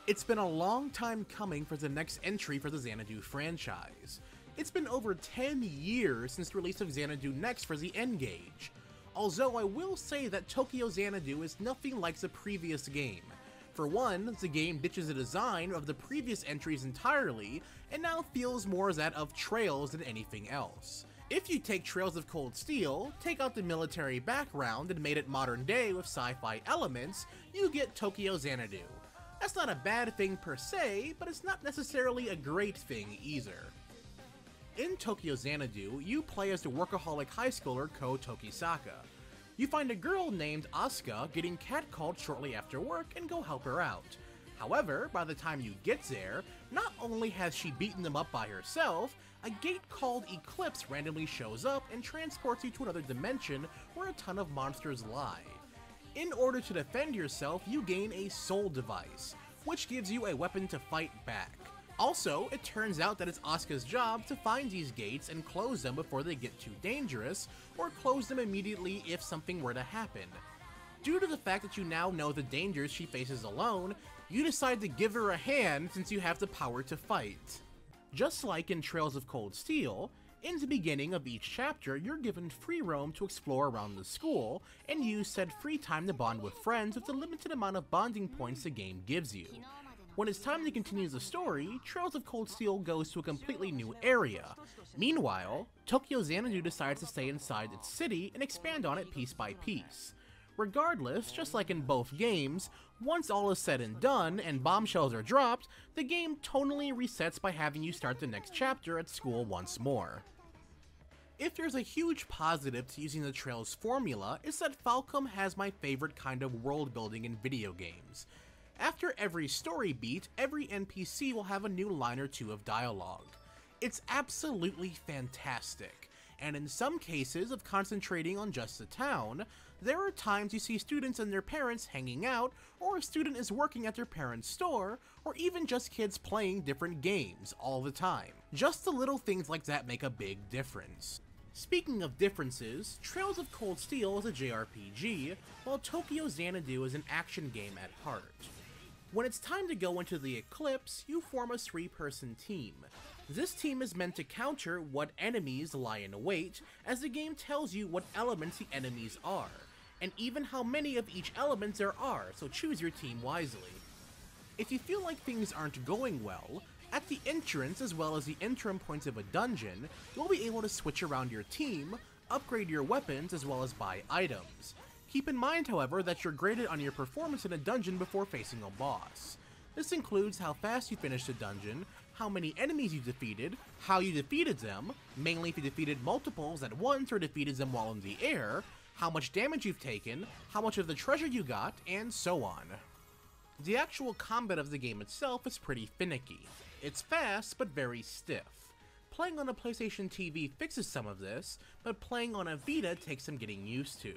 It's been a long time coming for the next entry for the Xanadu franchise. It's been over 10 years since the release of Xanadu Next for the N-Gage. Although I will say that Tokyo Xanadu is nothing like the previous game. For one, the game ditches the design of the previous entries entirely, and now feels more that of Trails than anything else. If you take Trails of Cold Steel, take out the military background and made it modern day with sci-fi elements, you get Tokyo Xanadu. That's not a bad thing per se, but it's not necessarily a great thing either. In Tokyo Xanadu, you play as the workaholic high schooler Ko Tokisaka. You find a girl named Asuka getting catcalled shortly after work and go help her out. However, by the time you get there, not only has she beaten them up by herself, a gate called Eclipse randomly shows up and transports you to another dimension where a ton of monsters lie. In order to defend yourself, you gain a soul device, which gives you a weapon to fight back. Also, it turns out that it's Asuka's job to find these gates and close them before they get too dangerous, or close them immediately if something were to happen. Due to the fact that you now know the dangers she faces alone, you decide to give her a hand since you have the power to fight. Just like in Trails of Cold Steel, in the beginning of each chapter, you're given free roam to explore around the school, and use said free time to bond with friends with the limited amount of bonding points the game gives you. When it's time to continue the story, Trails of Cold Steel goes to a completely new area. Meanwhile, Tokyo Xanadu decides to stay inside its city and expand on it piece by piece. Regardless, just like in both games, once all is said and done and bombshells are dropped, the game tonally resets by having you start the next chapter at school once more. If there's a huge positive to using the Trails formula, it's that Falcom has my favorite kind of world building in video games. After every story beat, every NPC will have a new line or two of dialogue. It's absolutely fantastic. And in some cases of concentrating on just the town, there are times you see students and their parents hanging out, or a student is working at their parents' store, or even just kids playing different games all the time. Just the little things like that make a big difference. Speaking of differences, Trails of Cold Steel is a JRPG, while Tokyo Xanadu is an action game at heart. When it's time to go into the Eclipse, you form a 3-person team. This team is meant to counter what enemies lie in wait, as the game tells you what elements the enemies are, and even how many of each element there are, so choose your team wisely. If you feel like things aren't going well, at the entrance as well as the interim points of a dungeon, you'll be able to switch around your team, upgrade your weapons as well as buy items. Keep in mind, however, that you're graded on your performance in a dungeon before facing a boss. This includes how fast you finished a dungeon, how many enemies you defeated, how you defeated them, mainly if you defeated multiples at once or defeated them while in the air, how much damage you've taken, how much of the treasure you got, and so on. The actual combat of the game itself is pretty finicky. It's fast, but very stiff. Playing on a PlayStation TV fixes some of this, but playing on a Vita takes some getting used to.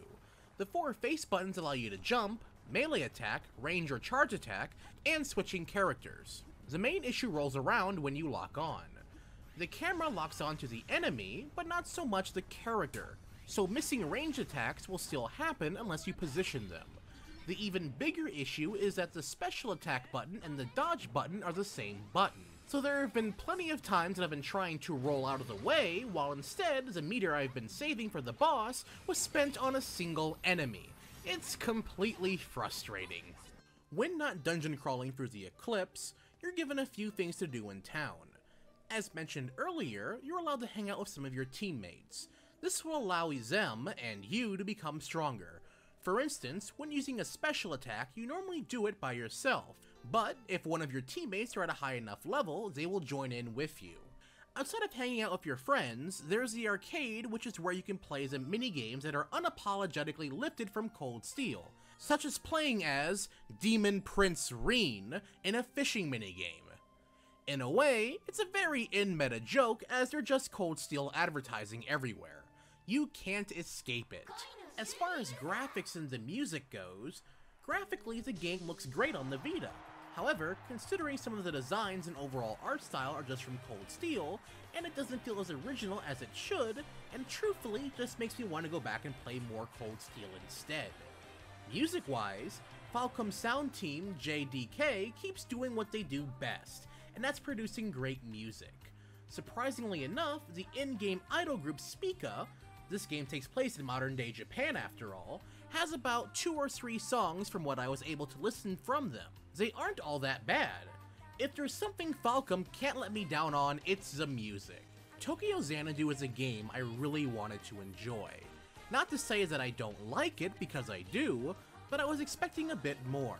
The 4 face buttons allow you to jump, melee attack, range or charge attack, and switching characters. The main issue rolls around when you lock on. The camera locks onto the enemy, but not so much the character, so missing range attacks will still happen unless you position them. The even bigger issue is that the special attack button and the dodge button are the same button. So there have been plenty of times that I've been trying to roll out of the way, while instead the meter I've been saving for the boss was spent on a single enemy. It's completely frustrating. When not dungeon crawling through the Eclipse, you're given a few things to do in town. As mentioned earlier, you're allowed to hang out with some of your teammates. This will allow them and you to become stronger. For instance, when using a special attack, you normally do it by yourself, but if one of your teammates are at a high enough level, they will join in with you. Outside of hanging out with your friends, there's the arcade, which is where you can play the minigames that are unapologetically lifted from Cold Steel, such as playing as Demon Prince Reen in a fishing minigame. In a way, it's a very in-meta joke as they're just Cold Steel advertising everywhere. You can't escape it. As far as graphics and the music goes, graphically the game looks great on the Vita. However, considering some of the designs and overall art style are just from Cold Steel, and it doesn't feel as original as it should, and truthfully just makes me want to go back and play more Cold Steel instead. Music-wise, Falcom sound team, JDK, keeps doing what they do best, and that's producing great music. Surprisingly enough, the in-game idol group Spica, this game takes place in modern-day Japan after all, has about 2 or 3 songs from what I was able to listen from them. They aren't all that bad. If there's something Falcom can't let me down on, it's the music. Tokyo Xanadu is a game I really wanted to enjoy. Not to say that I don't like it, because I do, but I was expecting a bit more.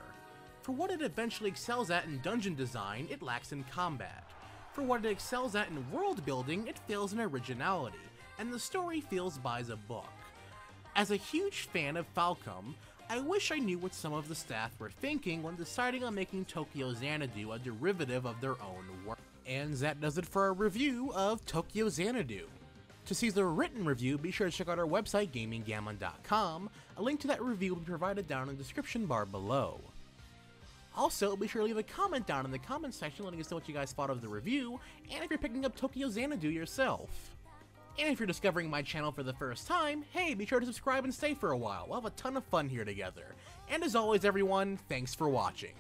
For what it eventually excels at in dungeon design, it lacks in combat. For what it excels at in world building, it fails in originality, and the story feels by the book. As a huge fan of Falcom, I wish I knew what some of the staff were thinking when deciding on making Tokyo Xanadu a derivative of their own work. And that does it for our review of Tokyo Xanadu. To see the written review, be sure to check out our website, gaminggammon.com. A link to that review will be provided down in the description bar below. Also, be sure to leave a comment down in the comment section letting us know what you guys thought of the review, and if you're picking up Tokyo Xanadu yourself. And if you're discovering my channel for the first time, hey, be sure to subscribe and stay for a while. We'll have a ton of fun here together. And as always everyone, thanks for watching.